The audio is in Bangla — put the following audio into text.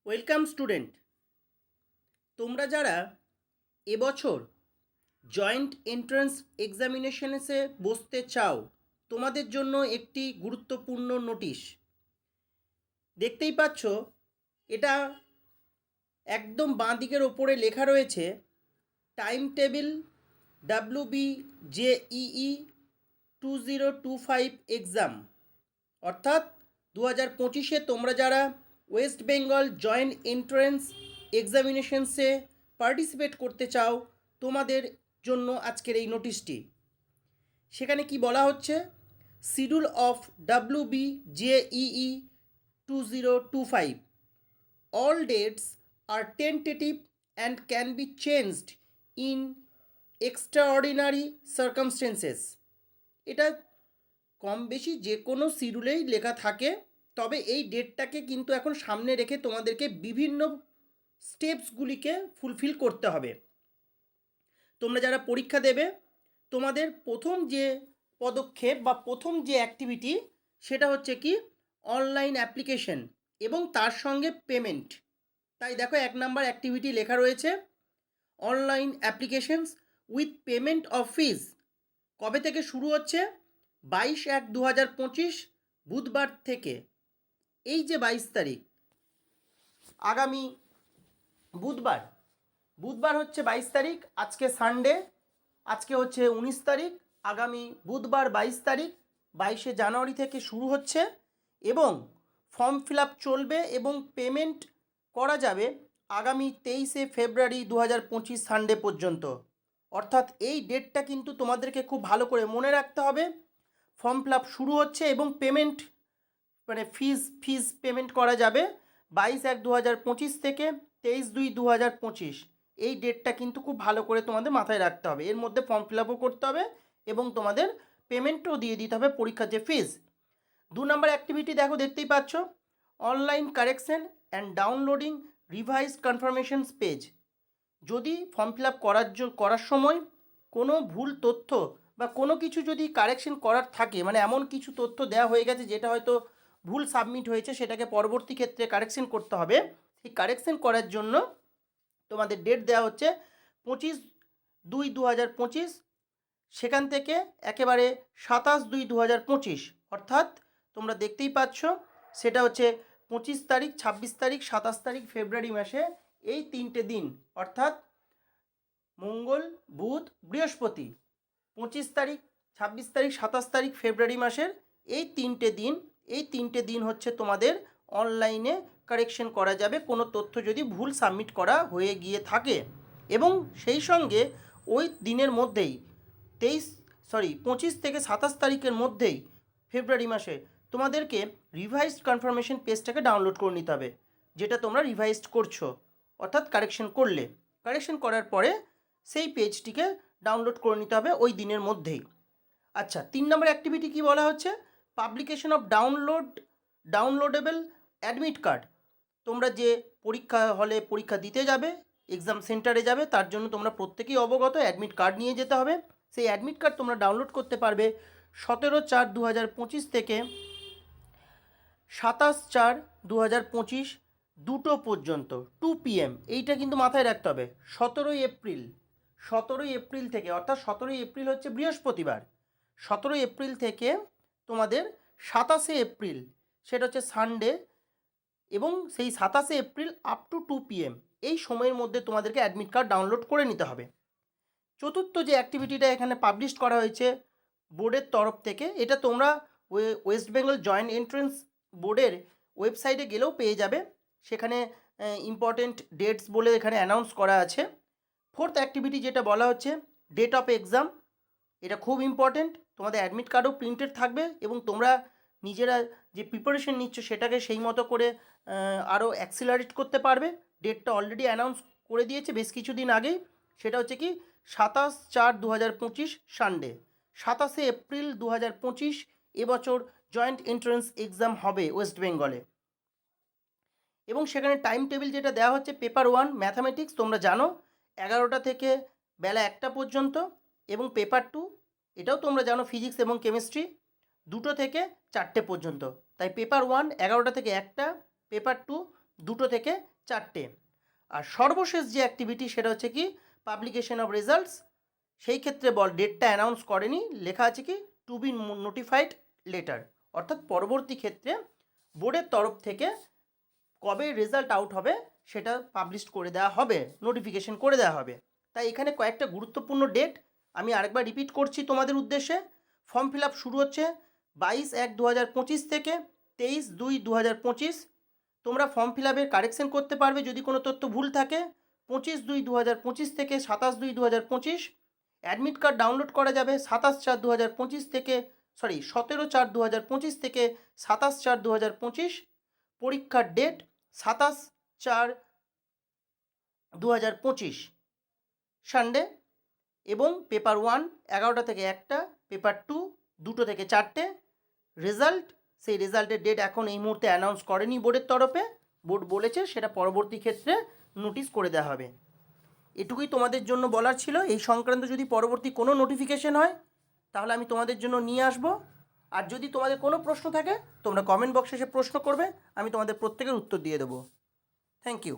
ওয়েলকাম স্টুডেন্ট, তোমরা যারা এবছর জয়েন্ট এন্ট্রান্স এক্সামিনেশনসে বসতে চাও তোমাদের জন্য একটি গুরুত্বপূর্ণ নোটিশ। দেখতেই পাচ্ছ, এটা একদম বাঁ দিকের ওপরে লেখা রয়েছে টাইম টেবিল WBJEE 2025 এক্সাম, অর্থাৎ 2025-এ তোমরা যারা ওয়েস্ট বেঙ্গল জয়েন্ট এন্ট্রান্স এক্সামিনেশনসে পার্টিসিপেট করতে চাও তোমাদের জন্য আজকের এই নোটিশটি। সেখানে কি বলা হচ্ছে, schedule of WBJEE 2025, all dates are tentative and can be changed in extraordinary circumstances। এটা কম বেশি যে কোনো শিডিউলেই লেখা থাকে, তবে এই ডেটটাকে কিন্তু এখন সামনে রেখে তোমাদেরকে বিভিন্ন স্টেপসগুলিকে ফুলফিল করতে হবে। তোমরা যারা পরীক্ষা দেবে তোমাদের প্রথম যে পদক্ষেপ বা প্রথম যে অ্যাক্টিভিটি সেটা হচ্ছে কি অনলাইন অ্যাপ্লিকেশন এবং তার সঙ্গে পেমেন্ট। তাই দেখো 1 নাম্বার অ্যাক্টিভিটি লেখা রয়েছে online applications with payment of fee. কবে থেকে শুরু হচ্ছে? 22/1/2025 বুধবার থেকে। এই যে 22 তারিখ, আগামী বুধবার হচ্ছে 22 তারিখ, আজকে সানডে, আজকে হচ্ছে 19 তারিখ, আগামী বুধবার 22 তারিখ 22শে জানুয়ারি থেকে শুরু হচ্ছে এবং ফর্ম ফিল আপ চলবে এবং পেমেন্ট করা যাবে আগামী 23শে ফেব্রুয়ারি 2025 সানডে পর্যন্ত। অর্থাৎ এই ডেটটা কিন্তু তোমাদেরকে খুব ভালো করে মনে রাখতে হবে। ফর্ম ফিল আপ শুরু হচ্ছে এবং পেমেন্ট মানে ফিজ পেমেন্ট করা যাবে 22/1/2025 থেকে 23/2/2025। এই ডেটটা কিন্তু খুব ভালো করে তোমাদের মাথায় রাখতে হবে। এর মধ্যে ফর্ম ফিল আপও করতে হবে এবং তোমাদের পেমেন্টও দিয়ে দিতে হবে পরীক্ষার যে ফিজ। 2 নম্বর অ্যাক্টিভিটি দেখতেই পাচ্ছ, online correction and downloading revised confirmations page. যদি ফর্ম ফিল আপ করার সময় কোনো ভুল তথ্য বা কোনো কিছু যদি কারেকশন করার থাকে, মানে এমন কিছু তথ্য দেওয়া হয়ে গেছে যেটা হয়তো ভুল সাবমিট হয়েছে, সেটাকে পরবর্তী ক্ষেত্রে কারেকশন করতে হবে। সেই কারেকশন করার জন্য তোমাদের ডেট দেওয়া হচ্ছে 25/2/2025, সেখান থেকে একেবারে 27/2/2025। অর্থাৎ তোমরা দেখতেই পাচ্ছ সেটা হচ্ছে 25 তারিখ, 26 তারিখ, 27 তারিখ ফেব্রুয়ারি মাসে, এই 3টে দিন, অর্থাৎ মঙ্গল, বুধ, বৃহস্পতি, 25 তারিখ, 26 তারিখ, 27 তারিখ ফেব্রুয়ারি মাসের এই 3টে দিন হচ্ছে তোমাদের অনলাইনে কারেকশন করা যাবে কোনো তথ্য যদি ভুল সাবমিট করা হয়ে গিয়ে থাকে। এবং সেই সঙ্গে ওই দিনের মধ্যেই 25 থেকে 27 তারিখের মধ্যেই ফেব্রুয়ারি মাসে তোমাদেরকে রিভাইজড কনফার্মেশন পেজটাকে ডাউনলোড করে নিতে হবে, যেটা তোমরা রিভাইজড করছো, অর্থাৎ কারেকশন করার পরে সেই পেজটিকে ডাউনলোড করে নিতে হবে ওই দিনের মধ্যেই। আচ্ছা, 3 নম্বর অ্যাক্টিভিটি কি বলা হচ্ছে, publication of downloadable admit card. তোমরা যে পরীক্ষা হলে পরীক্ষা দিতে যাবে, এক্সাম সেন্টারে যাবে, তার জন্য তোমরা প্রত্যেকেই অবগত অ্যাডমিট কার্ড নিয়ে যেতে হবে। সেই অ্যাডমিট কার্ড তোমরা ডাউনলোড করতে পারবে 17/4/2025 থেকে 27/4/2025 2টো পর্যন্ত, 2 PM। এইটা কিন্তু মাথায় রাখতে হবে। 17ই এপ্রিল থেকে, অর্থাৎ 17ই এপ্রিল হচ্ছে বৃহস্পতিবার, 17ই এপ্রিল থেকে তোমাদের 27শে এপ্রিল, সেটা হচ্ছে সানডে, এবং সেই 27শে এপ্রিল আপ টু 2 PM এই সময়ের মধ্যে তোমাদেরকে অ্যাডমিট কার্ড ডাউনলোড করে নিতে হবে। চতুর্থ যে অ্যাক্টিভিটিটা এখানে পাবলিশ করা হয়েছে বোর্ডের তরফ থেকে, এটা তোমরা ওয়েস্ট বেঙ্গল জয়েন্ট এন্ট্রান্স বোর্ডের ওয়েবসাইটে গেলেও পেয়ে যাবে। সেখানে ইম্পর্টেন্ট ডেটস বলে এখানে অ্যানাউন্স করা আছে। 4th অ্যাক্টিভিটি যেটা বলা হচ্ছে ডেট অফ এক্সাম, এটা খুব ইম্পর্টেন্ট। তোমাদের অ্যাডমিট কার্ডও প্রিন্টেড থাকবে এবং তোমরা নিজেরা যে প্রিপারেশন নিচ্ছ সেটাকে সেই মতো করে আরও অ্যাক্সিলারেট করতে পারবে। ডেটটা অলরেডি অ্যানাউন্স করে দিয়েছে বেশ কিছুদিন আগেই, সেটা হচ্ছে কি 27/4/2025 সানডে। 27শে এপ্রিল 2025 এবছর জয়েন্ট এন্ট্রান্স এক্সাম হবে ওয়েস্ট বেঙ্গলে। এবং সেখানে টাইম টেবিল যেটা দেওয়া হচ্ছে, পেপার 1 ম্যাথামেটিক্স তোমরা জানো 11টা থেকে বেলা 1টা পর্যন্ত, এবং পেপার 2 এটাও তোমরা জানো ফিজিক্স এবং কেমিস্ট্রি 2টো থেকে 4টে পর্যন্ত। তাই পেপার 1 11টা থেকে 1টা, পেপার 2 2টো থেকে 4টে। আর সর্বশেষ যে অ্যাক্টিভিটি সেটা হচ্ছে কি পাবলিকেশন অফ রেজাল্টস। সেই ক্ষেত্রে ডেটটা অ্যানাউন্স করেনি, লেখা আছে কি টু বি নোটিফাইড লেটার, অর্থাৎ পরবর্তী ক্ষেত্রে বোর্ডের তরফ থেকে কবে রেজাল্ট আউট হবে সেটা পাবলিশ করে দেওয়া হবে, নোটিফিকেশন করে দেওয়া হবে। তাই এখানে কয়েকটা গুরুত্বপূর্ণ ডেট আমি আরেকবার রিপিট করছি তোমাদের উদ্দেশ্যে। ফর্ম ফিল আপ শুরু হচ্ছে 22/1/2025 থেকে 23/2/2025। তোমরা ফর্ম ফিল আপের কারেকশন করতে পারবে যদি কোনো তথ্য ভুল থাকে 25/2/2025 থেকে 27/2/2025। অ্যাডমিট কার্ড ডাউনলোড করা যাবে 27/4/2025 থেকে 17/4/2025 থেকে 27/4/2025। পরীক্ষার ডেট 27/4/2025 সানডে। এবং পেপার 1 11টা থেকে 1টা, পেপার 2 2টো থেকে 4টে। রেজাল্ট, সেই রেজাল্টের ডেট এখন এই মুহূর্তে অ্যানাউন্স করেনি বোর্ডের তরফে। বোর্ড বলেছে সেটা পরবর্তী ক্ষেত্রে নোটিশ করে দেওয়া হবে। এটুকুই তোমাদের জন্য বলার ছিল। এই সংক্রান্ত যদি পরবর্তী কোনো নোটিফিকেশন হয় তাহলে আমি তোমাদের জন্য নিয়ে আসব। আর যদি তোমাদের কোনো প্রশ্ন থাকে তোমরা কমেন্ট বক্সে এসে প্রশ্ন করবে, আমি তোমাদের প্রত্যেকের উত্তর দিয়ে দেবো। Thank you.